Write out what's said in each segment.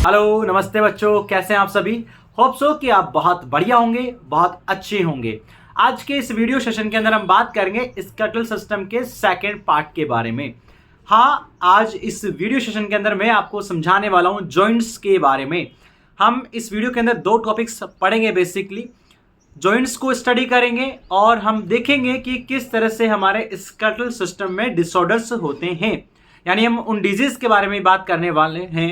Hello नमस्ते बच्चों, कैसे हैं आप सभी। होप सो कि आप बहुत बढ़िया होंगे, बहुत अच्छे होंगे। आज के इस वीडियो सेशन के अंदर हम बात करेंगे स्कैटल सिस्टम के सेकंड पार्ट के बारे में। हाँ, आज इस वीडियो सेशन के अंदर मैं आपको समझाने वाला हूँ जॉइंट्स के बारे में। हम इस वीडियो के अंदर दो टॉपिक्स पढ़ेंगे। बेसिकली जॉइंट्स को स्टडी करेंगे और हम देखेंगे कि किस तरह से हमारे स्कैटल सिस्टम में डिसऑर्डर्स होते हैं। यानी हम उन डिजीज के बारे में बात करने वाले हैं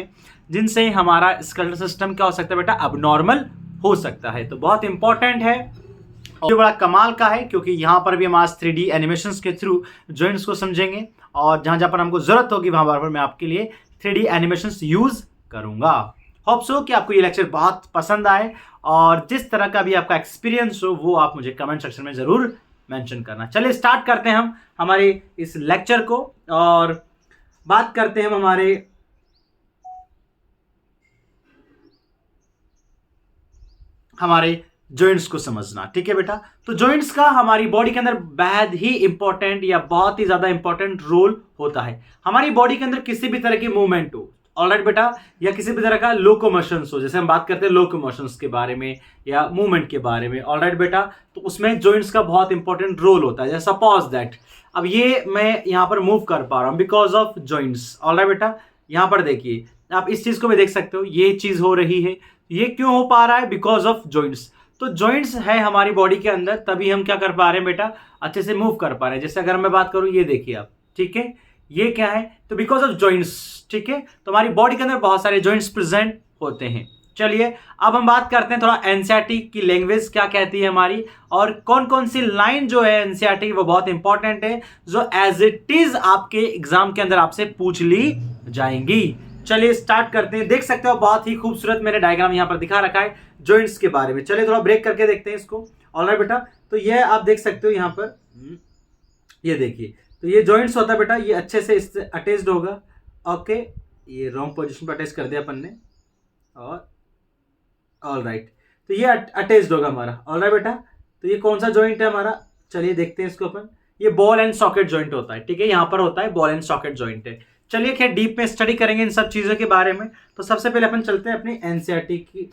जिनसे हमारा स्कैटल सिस्टम क्या हो सकता है बेटा, अबनॉर्मल हो सकता है। तो बहुत इंपॉर्टेंट है और ये बड़ा कमाल का है, क्योंकि यहाँ पर भी हम आज 3D एनिमेशंस के थ्रू जॉइंट्स को समझेंगे और जहाँ जहाँ पर हमको जरूरत होगी वहाँ पर मैं आपके लिए 3D एनिमेशंस यूज करूँगा। होप सो कि आपको ये लेक्चर बहुत पसंद आए और जिस तरह का भी आपका एक्सपीरियंस हो वो आप मुझे कमेंट सेक्शन में ज़रूर मेंशन करना। चलिए स्टार्ट करते हैं हम हमारे इस लेक्चर को और बात करते हैं हम हमारे जॉइंट्स को समझना। ठीक है बेटा, तो जॉइंट्स का हमारी बॉडी के अंदर बेहद ही इंपॉर्टेंट या बहुत ही ज्यादा इंपॉर्टेंट रोल होता है। हमारी बॉडी के अंदर किसी भी तरह की मूवमेंट हो, ऑलराइट बेटा, या किसी भी तरह का लोकोमोशंस हो, जैसे हम बात करते हैं लोकोमोशंस के बारे में या मूवमेंट के बारे में, ऑलराइट बेटा, तो उसमें जॉइंट्स का बहुत इंपॉर्टेंट रोल होता है। जैसे सपोज दैट अब ये मैं यहाँ पर मूव कर पा रहा हूँ बिकॉज ऑफ जॉइंट्स, ऑलराइट बेटा। यहाँ पर देखिए, आप इस चीज को भी देख सकते हो, ये चीज हो रही है, ये क्यों हो पा रहा है, बिकॉज ऑफ जॉइंट्स। तो जॉइंट्स है हमारी बॉडी के अंदर, तभी हम क्या कर पा रहे हैं बेटा, अच्छे से मूव कर पा रहे हैं। जैसे अगर मैं बात करूं, ये देखिए आप, ठीक है, ये क्या है, तो बिकॉज ऑफ जॉइंट्स। ठीक है, तो हमारी बॉडी के अंदर बहुत सारे जॉइंट्स प्रेजेंट होते हैं। चलिए अब हम बात करते हैं थोड़ा एनसीईआरटी की लैंग्वेज क्या कहती है हमारी, और कौन कौन सी लाइन जो है एनसीईआरटी वो बहुत इंपॉर्टेंट है, जो एज इट इज आपके एग्जाम के अंदर आपसे पूछ ली जाएंगी। चलिए स्टार्ट करते हैं। देख सकते हो बहुत ही खूबसूरत मैंने डायग्राम यहाँ पर दिखा रखा है जॉइंट्स के बारे में। चलिए थोड़ा ब्रेक करके देखते हैं इसको। ऑलराइट बेटा, तो ये आप देख सकते हो यहाँ पर, ये देखिए, तो ये जॉइंट्स होता है बेटा, ये अच्छे से इससे अटैच्ड होगा। ओके, ये रॉन्ग पोजीशन पर अटैच कर दिया अपन ने, और ऑलराइट, तो ये अटैच्ड होगा हमारा। ऑलराइट बेटा, तो ये कौन सा जॉइंट है हमारा, चलिए देखते हैं इसको अपन। ये बॉल एंड सॉकेट जॉइंट होता है। ठीक है, यहाँ पर होता है बॉल एंड सॉकेट जॉइंट है। चलिए खैर डीप में स्टडी करेंगे इन सब चीजों के बारे में। तो सबसे पहले अपन चलते हैं अपनी एनसीईआरटी की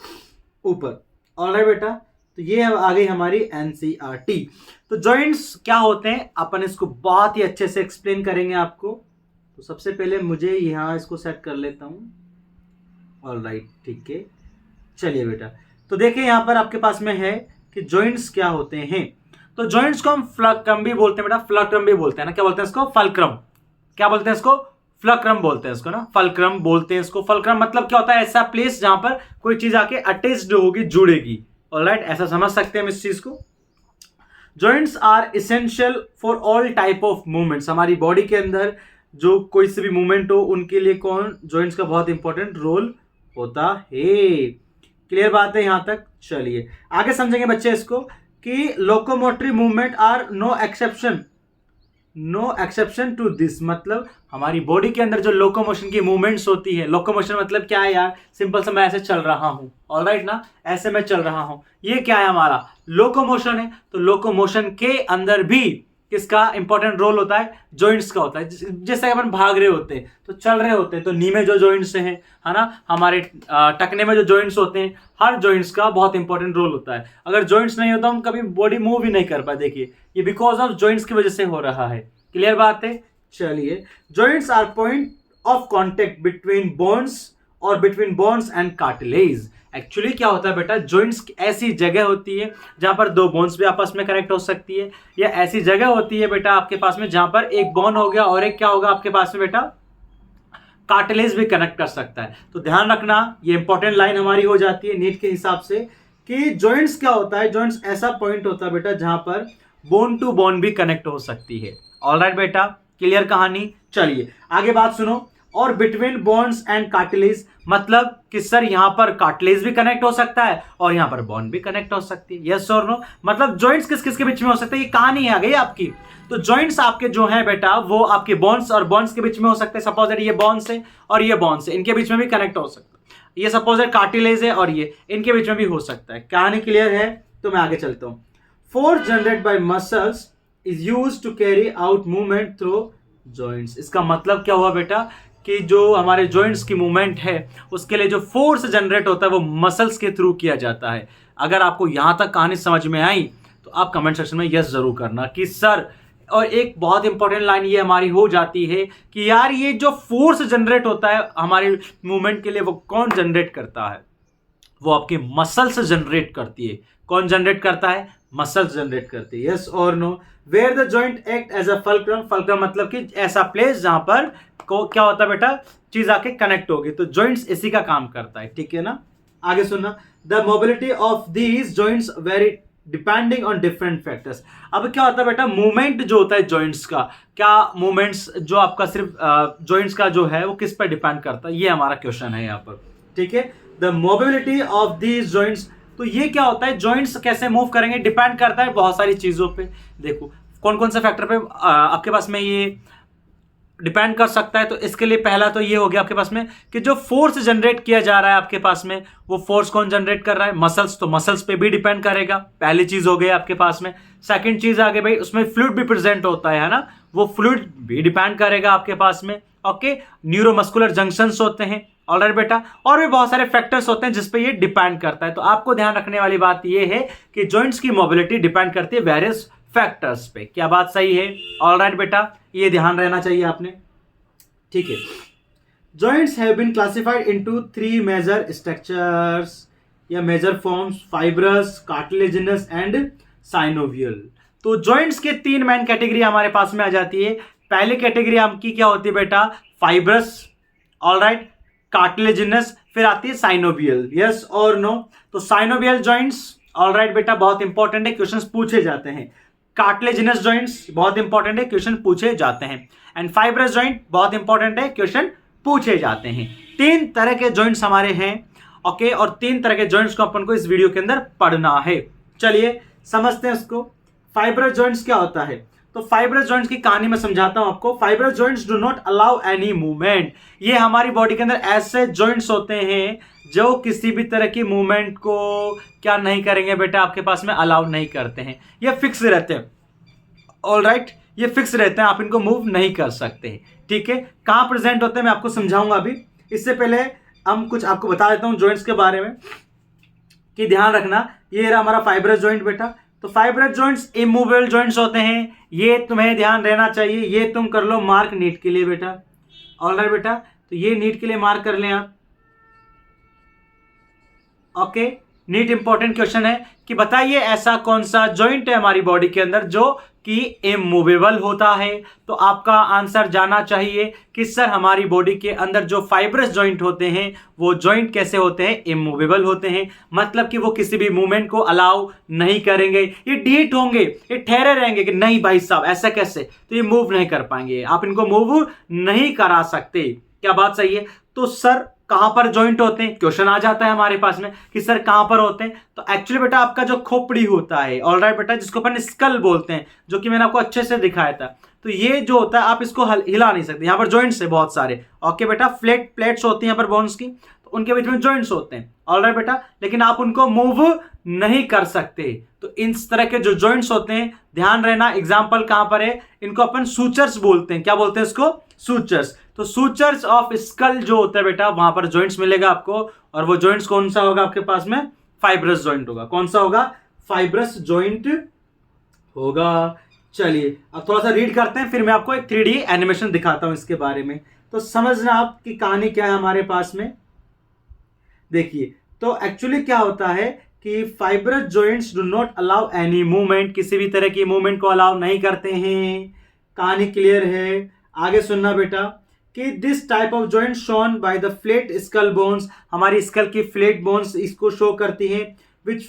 ऊपर। ऑलराइट बेटा, तो ये आ गई हमारी एनसीईआरटी। तो जॉइंट्स क्या होते हैं अपन इसको बहुत ही अच्छे से एक्सप्लेन करेंगे आपको। तो सबसे पहले मुझे यहाँ इसको सेट कर लेता हूँ। ऑलराइट, ठीक है, चलिए बेटा, तो देखिए यहाँ पर आपके पास में है कि जॉइंट्स क्या होते हैं। तो जॉइंट्स को हम फ्लक्रम भी बोलते हैं बेटा, फ्लक्रम भी बोलते हैं ना, क्या बोलते हैं इसको, फलक्रम। क्या बोलते हैं इसको, फ्लक्रम बोलते हैं इसको ना, फलक्रम बोलते हैं इसको। फलक्रम मतलब क्या होता है, ऐसा प्लेस जहां पर कोई चीज आके अटैच्ड होगी, जुड़ेगी। ऑलराइट, ऐसा समझ सकते हैं हम इस चीज को। Joints are essential for all type of movements. हमारी बॉडी के अंदर जो कोई से भी मूवमेंट हो उनके लिए कौन, जॉइंट्स का बहुत इंपॉर्टेंट रोल होता है। क्लियर बात है यहां तक। चलिए आगे समझेंगे बच्चे इसको कि locomotory movement are no exception, no exception to this. मतलब हमारी बॉडी के अंदर जो लोकोमोशन की मूवमेंट्स होती है, लोकोमोशन मतलब क्या है यार, सिंपल सा मैं ऐसे चल रहा हूं, ऑलराइट ना, ऐसे मैं चल रहा हूं, ये क्या है हमारा लोकोमोशन है। तो लोकोमोशन के अंदर भी किसका इंपॉर्टेंट रोल होता है, जॉइंट्स का होता है। जैसे अपन भाग रहे होते हैं तो चल रहे होते हैं, तो नी में जो जॉइंट्स हैं, है ना, हमारे टकने में जो जॉइंट्स होते हैं, हर जॉइंट्स का बहुत इंपॉर्टेंट रोल होता है। अगर जॉइंट्स नहीं होता हम कभी बॉडी मूव ही नहीं कर पाए। देखिए ये बिकॉज ऑफ जॉइंट्स की वजह से हो रहा है। क्लियर बात है। चलिए, joints are point of contact between bones और between bones and cartilage. Actually क्या होता है बेटा, जॉइंट्स ऐसी जगह होती है जहां पर दो बोन्स भी आपस में कनेक्ट हो सकती है, या ऐसी जगह होती है बेटा आपके पास में जहां पर एक बोन हो गया और एक क्या होगा आपके पास में बेटा, कार्टिलेज भी कनेक्ट कर सकता है। तो ध्यान रखना, ये इंपॉर्टेंट लाइन हमारी हो जाती है नीट के हिसाब से कि जॉइंट्स क्या होता है, जॉइंट्स ऐसा पॉइंट होता है बेटा जहां पर बोन टू बोन भी कनेक्ट हो सकती है। ऑलराइट बेटा, क्लियर कहानी। चलिए आगे बात सुनो। और बिटवीन बोन्स एंड कार्टिलेज मतलब कि सर यहां पर कार्टिलेज भी कनेक्ट हो सकता है और यहां पर बोन भी कनेक्ट हो सकती है, यस और नो। मतलब जॉइंट्स किस किस के बीच में हो सकते हैं, ये कहानी आ गई आपकी। तो जॉइंट्स आपके जो है बेटा वो आपके बोन्स और बोन्स के बीच में हो सकते हैं। सपोज दैट ये बोन्स है और ये बोन्स है, इनके बीच में भी कनेक्ट हो सकता है। ये सपोज दैट कार्टिलेज है और ये, इनके बीच में भी हो सकता है। कहानी क्लियर है, तो मैं आगे चलता हूं। Force generated by muscles is used to carry out movement through joints. इसका मतलब क्या हुआ बेटा कि जो हमारे जॉइंट्स की मूवमेंट है उसके लिए जो फोर्स जनरेट होता है वो मसल्स के थ्रू किया जाता है। अगर आपको यहाँ तक कहानी समझ में आई तो आप कमेंट सेक्शन में यस जरूर करना कि सर, और एक बहुत इंपॉर्टेंट लाइन ये हमारी हो जाती है कि यार ये जो फोर्स जनरेट होता है हमारे मूवमेंट के लिए वो कौन जनरेट करता है? वो आपकी मसल्स जनरेट करती है। कौन जनरेट करता है? मसल्स जनरेट करती है। यस और no? Where the joint act as a fulcrum, fulcrum मतलब कि ऐसा प्लेस जहां पर क्या होता है बेटा, चीज आके कनेक्ट होगी, तो जॉइंट्स इसी का काम करता है, ठीक है ना। आगे सुनना, the mobility of these joints very depending on different factors. अब क्या होता है बेटा, मूवमेंट जो होता है जॉइंट्स का, क्या मूवमेंट्स जो आपका सिर्फ जॉइंट्स का जो है वो किस पर डिपेंड करता है, ये हमारा क्वेश्चन है यहाँ पर, ठीक है। The mobility of these joints, तो ये क्या होता है, जॉइंट्स कैसे मूव करेंगे डिपेंड करता है बहुत सारी चीजों पे। देखो कौन कौन से फैक्टर पे आपके पास में ये डिपेंड कर सकता है। तो इसके लिए पहला तो ये हो गया आपके पास में कि जो फोर्स जनरेट किया जा रहा है आपके पास में, वो फोर्स कौन जनरेट कर रहा है? मसल्स, तो मसल्स पे भी डिपेंड करेगा, पहली चीज हो गई आपके पास में। सेकंड चीज आ गई भाई, उसमें फ्लूइड भी प्रेजेंट होता है ना, वो फ्लूइड भी डिपेंड करेगा आपके पास में। ओके, न्यूरोमस्कुलर जंक्शंस होते हैं, ऑलराइट बेटा, और भी बहुत सारे फैक्टर्स होते हैं जिसपे ये डिपेंड करता है। तो आपको ध्यान रखने वाली बात ये है कि जॉइंट्स की मोबिलिटी डिपेंड करती है वेरियस फैक्टर्स पे। क्या बात सही है? ऑलराइट बेटा, ये ध्यान रहना चाहिए आपने, ठीक है। Joints have been classified into 3 major structures या major forms, fibrous, cartilaginous and synovial. तो जॉइंट्स के 3 मेन कैटेगरी हमारे पास में आ जाती है। पहली कैटेगरी आपकी क्या होती है बेटा? फाइब्रस, ऑलराइट, कार्टिलेजिनस, फिर आती है साइनोवियल। यस और नो? तो साइनोवियल जॉइंट्स, ऑलराइट बेटा, बहुत इंपॉर्टेंट है, क्वेश्चंस पूछे जाते हैं। कार्टिलेजिनस जॉइंट्स बहुत इंपॉर्टेंट है, क्वेश्चन पूछे जाते हैं। एंड फाइब्रस जॉइंट बहुत इंपॉर्टेंट है, क्वेश्चन पूछे जाते हैं। 3 तरह के जॉइंट्स हमारे हैं, ओके, और 3 तरह के जॉइंट्स को अपन को इस वीडियो के अंदर पढ़ना है। चलिए समझते हैं इसको। फाइब्रस जॉइंट्स क्या होता है? तो फाइब्रस जॉइंट्स की कहानी मैं समझाता हूं आपको। Fibrous joints do not allow any movement. ये हमारी बॉडी के अंदर ऐसे जॉइंट्स होते हैं जो किसी भी तरह की मूवमेंट को क्या नहीं करेंगे बेटा, आपके पास में अलाउ नहीं करते हैं। ये फिक्स रहते हैं, ऑलराइट, ये फिक्स रहते हैं, आप इनको मूव नहीं कर सकते, ठीक है। कहां प्रेजेंट होते हैं मैं आपको समझाऊंगा अभी। इससे पहले हम कुछ आपको बता देता हूं जॉइंट्स के बारे में कि ध्यान रखना। ये रहा हमारा फाइब्रस जॉइंट बेटा। तो फाइब्रस जॉइंट्स इमूवेबल जॉइंट्स होते हैं, ये तुम्हें ध्यान रहना चाहिए। ये तुम कर लो मार्क नीट के लिए बेटा, ऑलराइट बेटा, तो ये नीट के लिए मार्क कर लें आप, ओके। नीट इंपॉर्टेंट क्वेश्चन है कि बताइए ऐसा कौन सा जॉइंट है हमारी बॉडी के अंदर जो कि इमूवेबल होता है। तो आपका आंसर जाना चाहिए कि सर हमारी बॉडी के अंदर जो फाइब्रस जॉइंट होते हैं वो जॉइंट कैसे होते हैं? इमूवेबल होते हैं, मतलब कि वो किसी भी मूवमेंट को अलाउ नहीं करेंगे, ये ढीठ होंगे, ये ठहरे रहेंगे कि नहीं भाई साहब ऐसा कैसे, तो ये मूव नहीं कर पाएंगे, आप इनको मूव नहीं करा सकते। क्या बात सही है? तो सर कहां पर जॉइंट होते हैं? क्वेश्चन आ जाता है हमारे पास में कि सर कहां पर होते हैं। तो एक्चुअली बेटा आपका जो खोपड़ी होता है, ऑलराइट बेटा, जिसको अपन स्कल बोलते हैं, जो कि मैंने आपको अच्छे से दिखाया था, तो ये जो होता है आप इसको हिला नहीं सकते। यहां पर जॉइंट्स है बहुत सारे, ओके बेटा, फ्लैट प्लेट्स होती हैं यहां पर बोन्स की, तो उनके बीच में जॉइंट्स होते हैं, ऑलराइट बेटा, लेकिन आप उनको मूव नहीं कर सकते। तो इस तरह के जो जॉइंट्स होते हैं, ध्यान रहना, एग्जांपल कहां पर है, इनको अपन सूचर्स बोलते हैं। क्या बोलते हैं इसको? सूचर्स। तो सूचर्स ऑफ स्कल जो होता है बेटा, वहां पर जॉइंट्स मिलेगा आपको, और वो जॉइंट्स कौन सा होगा आपके पास में? फाइब्रस जॉइंट होगा। कौन सा होगा? फाइब्रस जॉइंट होगा। चलिए अब थोड़ा सा रीड करते हैं, फिर मैं आपको एक 3D एनिमेशन दिखाता हूं इसके बारे में, तो समझना आपकी कहानी क्या है हमारे पास में। देखिए, तो एक्चुअली क्या होता है कि fibrous joints do not allow any movement, किसी भी तरह की मूवमेंट को अलाउ नहीं करते हैं। कहानी क्लियर है? आगे सुनना बेटा कि this type of joint shown by the flat skull bones, हमारी स्कल की फ्लैट बोन्स इसको शो करती हैं, which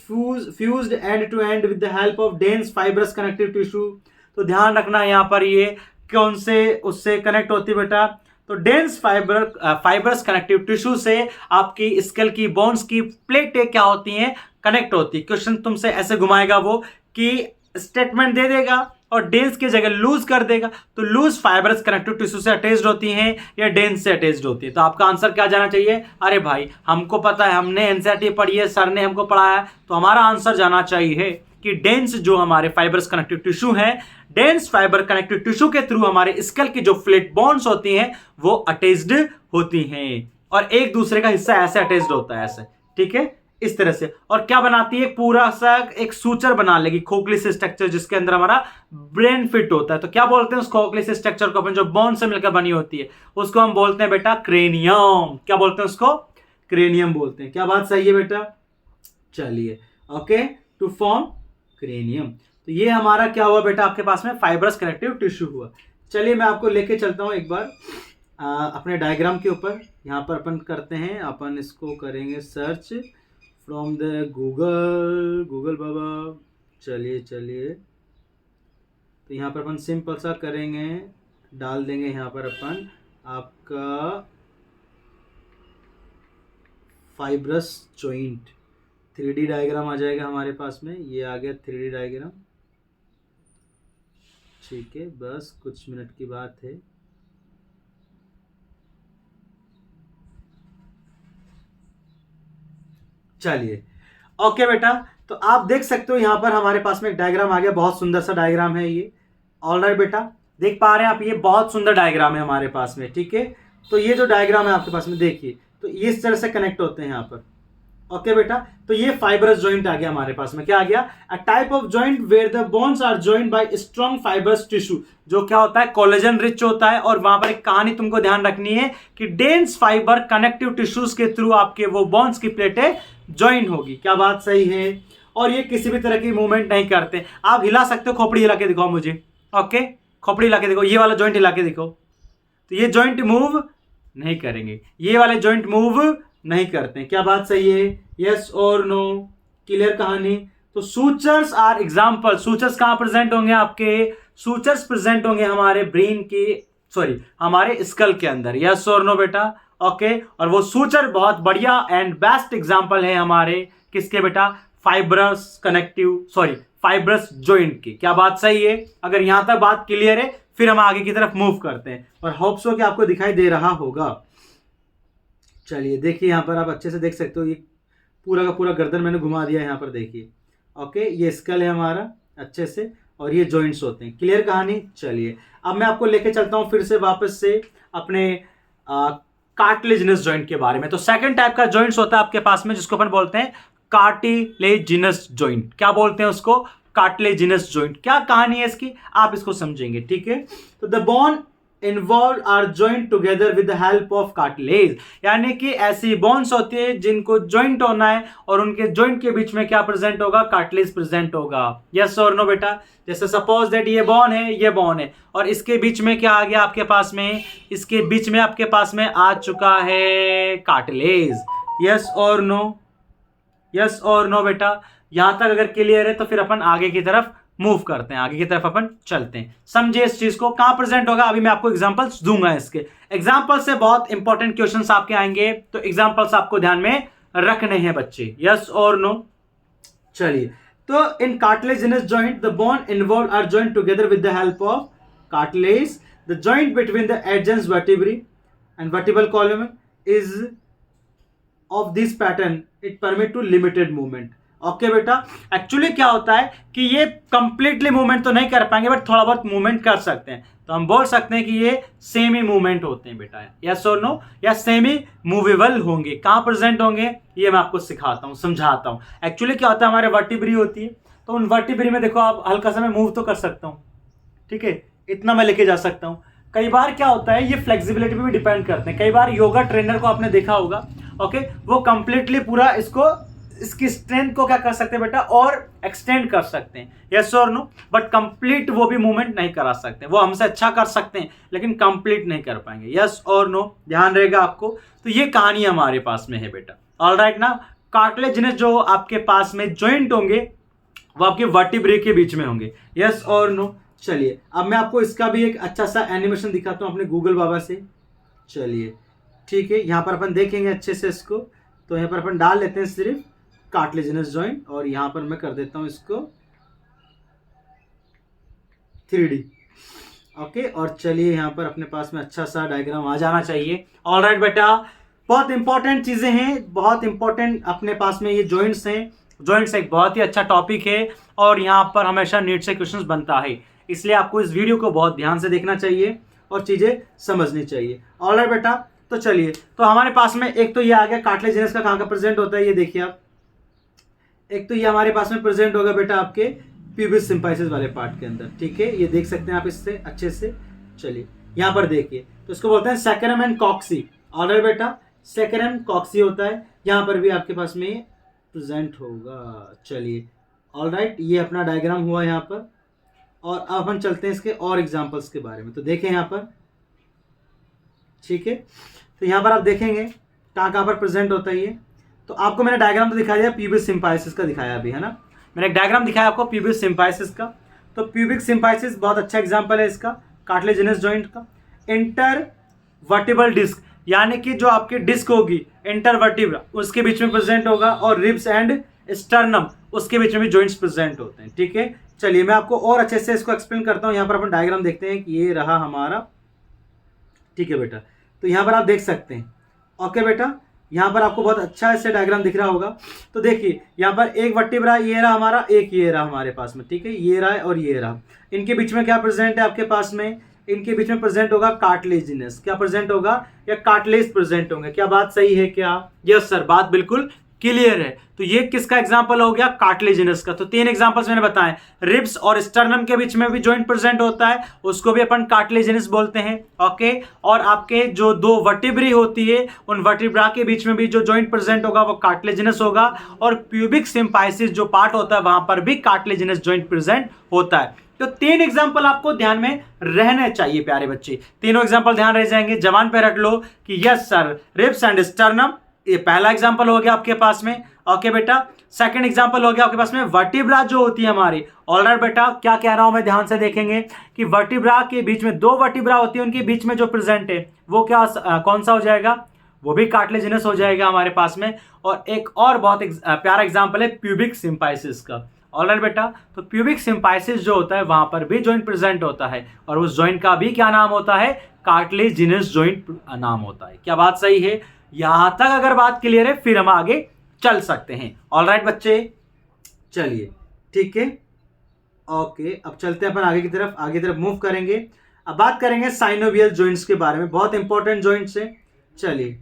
fused end to end with the help of dense fibrous connective tissue. तो ध्यान रखना यहाँ पर ये कौन से उससे कनेक्ट होती है बेटा? तो डेंस फाइब्रस कनेक्टिव टिश्यू से आपकी स्कल की बोन्स की प्लेटें क्या होती हैं? कनेक्ट होती है। क्वेश्चन तुमसे ऐसे घुमाएगा वो कि स्टेटमेंट दे देगा और डेंस की जगह लूज कर देगा, तो लूज फाइब्रस कनेक्टिव टिश्यू से अटैच्ड होती हैं या डेंस से अटैच्ड होती है। तो आपका आंसर क्या जाना चाहिए? अरे भाई हमको पता है, हमने एनसीईआरटी पढ़ी है, सर ने हमको पढ़ाया है, तो हमारा आंसर जाना चाहिए कि डेंस जो हमारे फाइबर्स कनेक्टिव टिश्यू हैं, डेंस फाइबर कनेक्टिव टिश्यू के थ्रू हमारे स्कल की जो फ्लैट बोन्स होती हैं वो अटैच्ड होती हैं और एक दूसरे का हिस्सा ऐसे अटैच्ड होता है ऐसे, ठीक है, इस तरह से। और क्या बनाती है, पूरा सा एक सूचर बना लेगी, खोखली से स्ट्रक्चर जिसके अंदर हमारा ब्रेन फिट होता है। तो क्या बोलते हैं उस खोखली से स्ट्रक्चर को, अपन जो बोन से मिलकर बनी होती है उसको हम बोलते हैं बेटा क्रेनियम। क्या बोलते हैं उसको, क्रेनियम बोलते हैं। क्या बात सही है बेटा, चलिए ओके, टू फॉर्म क्रेनियम। तो ये हमारा क्या हुआ बेटा, आपके पास में फाइब्रस कनेक्टिव टिश्यू हुआ। चलिए मैं आपको लेके चलता हूं एक बार अपने डायग्राम के ऊपर। यहाँ पर अपन करते हैं, अपन इसको करेंगे सर्च फ्रॉम द गूगल बाबा। चलिए तो यहाँ पर अपन सिंपल सा करेंगे, डाल देंगे यहाँ पर अपन आपका फाइब्रस जॉइंट। 3D डायग्राम आ जाएगा हमारे पास में, ये आ गया 3D डायग्राम, ठीक है, बस कुछ मिनट की बात है। चलिए ओके बेटा, तो आप देख सकते हो यहाँ पर हमारे पास में एक डायग्राम आ गया, बहुत सुंदर सा डायग्राम है ये। ऑलराइट बेटा, देख पा रहे हैं आप, ये बहुत सुंदर डायग्राम है हमारे पास में, ठीक है। तो ये जो डायग्राम है आपके पास में देखिए, तो ये इस तरह से कनेक्ट होते हैं यहाँ पर। ओके बेटा, तो ये फाइबरस जॉइंट आ गया हमारे पास में। क्या आ गया, a type of joint where the bones are joined by strong fibrous tissue, जो क्या होता है कोलेजन रिच होता है। और वहां पर एक कहानी तुमको ध्यान रखनी है कि डेंस फाइबर कनेक्टिव टिश्यूज के थ्रू आपके वो बोन्स की प्लेटें ज्वाइन होगी। क्या बात सही है। और ये किसी भी तरह की मूवमेंट नहीं करते। आप हिला सकते हो, खोपड़ी हिला के दिखाओ मुझे। ओके, खोपड़ी हिला के देखो, ये वाला जॉइंट हिला के देखो, तो ये जॉइंट मूव नहीं करेंगे, ये वाले जॉइंट मूव नहीं करते। क्या बात सही है, यस और नो, क्लियर कहानी। तो सूचर्स आर एग्जांपल, सूचर्स कहां प्रेजेंट होंगे आपके, सूचर्स प्रेजेंट होंगे हमारे ब्रेन की, सॉरी हमारे स्कल के अंदर, यस और नो बेटा। ओके, और वो सूचर बहुत बढ़िया एंड बेस्ट एग्जांपल है हमारे किसके बेटा, fibrous connective, sorry fibrous joint की। क्या बात सही है। अगर यहां तक बात क्लियर है, फिर हम आगे की तरफ मूव करते हैं और होप सो कि आपको दिखाई दे रहा होगा। चलिए देखिए, यहाँ पर आप अच्छे से देख सकते हो, ये पूरा का पूरा गर्दन मैंने घुमा दिया यहाँ पर, देखिए। ओके, ये स्कल है हमारा अच्छे से, और ये जॉइंट्स होते हैं। क्लियर कहानी। चलिए अब मैं आपको लेके चलता हूँ फिर से वापस से अपने कार्टिलेजिनस जॉइंट के बारे में। तो सेकंड टाइप का जॉइंट्स होता है आपके पास में, जिसको अपन बोलते हैं कार्टिलेजिनस जॉइंट। क्या बोलते हैं उसको, कार्टिलेजिनस जॉइंट। क्या कहानी है इसकी, आप इसको समझेंगे, ठीक है। तो the bone involve are joint together with the help of cartilage, यानी कि ऐसी बोन्स होती है जिनको ज्वाइंट होना है और उनके ज्वाइंट के बीच में क्या प्रेजेंट होगा, कार्टिलेज प्रेजेंट होगा। यस और नो बेटा। जैसे सपोज दैट ये बोन है, ये बोन है, और इसके बीच में क्या आ गया आपके पास में, इसके बीच में आपके पास में आ चुका है कार्टिलेज। यस और नो, यस और नो बेटा। यहां तक अगर क्लियर है तो फिर अपन आगे की तरफ मूव करते हैं, आगे की तरफ अपन चलते हैं। समझे इस चीज को, कहां प्रेजेंट होगा, अभी मैं आपको एग्जांपल्स दूंगा। इसके एग्जांपल से बहुत इंपॉर्टेंट क्वेश्चंस आपके आएंगे, तो एग्जांपल्स आपको ध्यान में रखने हैं बच्चे। यस और नो। चलिए, तो in cartilaginous joint the bone involve are joint together with the help of cartilage. The joint between the adjacent vertebrae and vertebral column is of this pattern, it permit to limited movement. Okay बेटा, actually क्या होता है कि ये completely movement तो नहीं कर पाएंगे, बट थोड़ा बहुत मूवमेंट कर सकते हैं। तो हम बोल सकते हैं कि ये सेमी मूवमेंट होते हैं बेटा, यस और नो, या सेमी मूवेबल होंगे। कहां प्रेजेंट होंगे ये मैं आपको सिखाता हूं, समझाता हूं। एक्चुअली क्या होता है, हमारे वर्टिब्री होती है, तो उन वर्टिब्री में देखो आप हल्का सा मैं मूव तो कर सकता हूं, ठीक है, इतना मैं लेके जा सकता हूं। कई बार क्या होता है, ये फ्लेक्सिबिलिटी पे भी डिपेंड करते हैं। कई बार योगा ट्रेनर को आपने देखा होगा, ओके, वो कंप्लीटली पूरा इसको, इसकी स्ट्रेंथ को क्या कर सकते हैं बेटा, और एक्सटेंड कर सकते हैं। यस और नो, बट कंप्लीट वो भी मूवमेंट नहीं करा सकते। वो हमसे अच्छा कर सकते हैं लेकिन कंप्लीट नहीं कर पाएंगे। यस और नो, ध्यान रहेगा आपको। तो ये कहानी हमारे पास में है बेटा। ऑलराइट ना। कार्टिलेजिनस जो आपके पास में जॉइंट होंगे वो आपके वर्टिब्रे के बीच में होंगे। यस और नो। चलिए अब मैं आपको इसका भी एक अच्छा सा एनिमेशन दिखाता हूं अपने गूगल बाबा से। चलिए ठीक है, यहां पर अपन देखेंगे अच्छे से इसको। तो यहां पर अपन डाल लेते हैं सिर्फ कार्टिलेजिनस जॉइंट, और यहां पर मैं कर देता हूं इसको 3D। ओके, और चलिए यहां पर अपने पास में अच्छा सा डायग्राम आ जाना चाहिए। ऑलराइट बेटा, बहुत इंपॉर्टेंट चीजें हैं, बहुत इंपॉर्टेंट अपने पास में ये जॉइंट्स हैं। जॉइंट्स एक बहुत ही अच्छा टॉपिक है और यहाँ पर हमेशा नीट से क्वेश्चंस बनता है, इसलिए आपको इस वीडियो को बहुत ध्यान से देखना चाहिए और चीज़ें समझनी चाहिए। ऑलराइट बेटा, तो चलिए, तो हमारे पास में एक तो ये आ गया कार्टिलेजिनस का कहाँ का प्रेजेंट होता है, ये देखिए आप, एक तो ये हमारे पास में प्रेजेंट होगा बेटा आपके प्यूबिस सिम्पाइसिस वाले पार्ट के अंदर, ठीक है, ये देख सकते हैं आप इससे अच्छे से। चलिए यहाँ पर देखिए, तो इसको बोलते हैं सैकरम एंड कॉक्सी। ऑलराइट बेटा, सैकरम कॉक्सी होता है, यहाँ पर भी आपके पास में प्रेजेंट होगा। चलिए ऑलराइट, ये अपना डायग्राम हुआ यहाँ पर, और अब अपन चलते हैं इसके और एग्जांपल्स के बारे में। तो देखें यहाँ पर, ठीक है, तो यहाँ पर आप देखेंगे कहाँ पर प्रेजेंट होता है ये। तो आपको मैंने डायग्राम तो दिखाया दिया, प्यूबिक सिम्पाइसिस का दिखाया अभी, है ना, मैंने एक डायग्राम दिखाया आपको प्यूबिक सिम्पाइसिस का। तो प्यूबिक सिम्पाइसिस बहुत अच्छा एग्जांपल है इसका, कार्टिलेजिनस जॉइंट का। इंटरवर्टिबल डिस्क, यानी कि जो आपकी डिस्क होगी इंटरवर्टिब्रा, उसके बीच में प्रेजेंट होगा, और रिब्स एंड स्टर्नम, उसके बीच में भी जॉइंट्स प्रेजेंट होते हैं, ठीक है। चलिए मैं आपको और अच्छे से इसको एक्सप्लेन करता हूँ। यहाँ पर अपन डायग्राम देखते हैं कि ये रहा हमारा, ठीक है बेटा, तो यहाँ पर आप देख सकते हैं। ओके बेटा, यहाँ पर आपको बहुत अच्छा ऐसे डायग्राम दिख रहा होगा। तो देखिए यहाँ पर एक वर्टिब्रा ये रहा हमारा, एक ये रहा हमारे पास में, ठीक है, ये रहा और ये रहा। इनके बीच में क्या प्रेजेंट है आपके पास में, इनके बीच में प्रेजेंट होगा कार्टिलेजिनस, क्या प्रेजेंट होगा, या कार्टिलेज प्रेजेंट होंगे। क्या बात सही है क्या? यस सर, बात बिल्कुल क्लियर है। तो ये किसका एग्जांपल हो गया, कार्टिलेजिनस का। तो 3 एग्जांपल्स मैंने बताए, रिब्स और स्टर्नम के बीच में भी जॉइंट प्रेजेंट होता है, उसको भी अपन कार्टिलेजिनस बोलते हैं। ओके, और आपके जो 2 वर्टिब्री होती है, उन वर्टिब्रा के बीच में भी जो जॉइंट प्रेजेंट होगा वो कार्टिलेजिनस होगा, और प्यूबिक सिम्पाइसिस जो पार्ट होता है वहां पर भी कार्टिलेजिनस जॉइंट प्रेजेंट होता है। तो 3 एग्जांपल आपको ध्यान में रहने चाहिए प्यारे बच्चे, तीनों एग्जांपल ध्यान रह जाएंगे, जबान पे रख लो कि yes sir, ribs and sternum, ये पहला एग्जांपल हो गया आपके पास में। ओके बेटा, सेकंड एग्जांपल हो गया आपके पास में वर्टिब्रा जो होती है हमारी। ऑलराइट बेटा, क्या कह रहा हूं मैं, ध्यान से देखेंगे कि वर्टिब्रा के बीच में 2 वर्टिब्रा होती है, उनके बीच में जो प्रेजेंट है वो क्या कौन सा हो जाएगा, वो भी कार्टिलेजिनस हो जाएगा हमारे पास में। और एक और बहुत प्यारा एग्जाम्पल है प्यूबिक सिम्पाइसिस का। ऑलराइट बेटा, तो प्यूबिक सिम्पाइसिस जो होता है वहां पर भी जॉइंट प्रेजेंट होता है, और उस जॉइंट का भी क्या नाम होता है, कार्टिलेजिनस जॉइंट नाम होता है। क्या बात सही है? यहां तक अगर बात क्लियर है फिर हम आगे चल सकते हैं। ऑलराइट बच्चे, चलिए ठीक है, ओके, अब चलते हैं अपन आगे की तरफ मूव करेंगे। अब बात करेंगे साइनोवियल जॉइंट्स के बारे में, बहुत इंपॉर्टेंट जॉइंट्स है। चलिए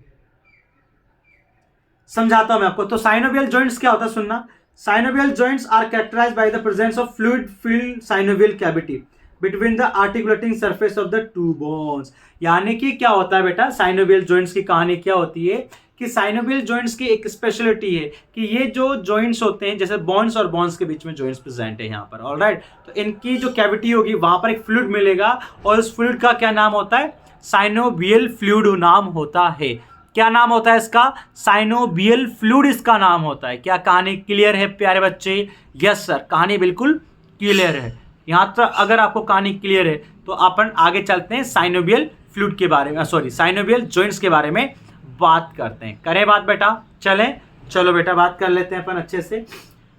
समझाता हूं मैं आपको। तो साइनोवियल जॉइंट्स क्या होता है, सुनना। Synovial joints are characterized by the presence of fluid filled synovial cavity between the articulating surface of the 2 bones. यानी कि क्या होता है बेटा, साइनोवियल जॉइंट्स की कहानी क्या होती है कि साइनोवियल जॉइंट्स की एक स्पेशलिटी है कि ये जो जॉइंट्स होते हैं, जैसे बोन्स और बोन्स के बीच में जॉइंट्स प्रेजेंट है यहाँ पर। ऑलराइट, तो इनकी जो कैविटी होगी वहां पर एक फ्लूइड मिलेगा, और उस फ्लूइड का क्या नाम होता है, साइनोवियल फ्लूइड नाम होता है। क्या नाम होता है इसका, साइनोवियल फ्लूइड इसका नाम होता है। क्या कहानी क्लियर है प्यारे बच्चे? यस सर, कहानी बिल्कुल क्लियर है। यहाँ तक अगर आपको कहानी क्लियर है तो अपन आगे चलते हैं साइनोवियल फ्लूइड के बारे में, सॉरी साइनोवियल जॉइंट्स के बारे में बात करते हैं। करें बात बेटा, चलें, चलो बेटा बात कर लेते हैं अपन अच्छे से।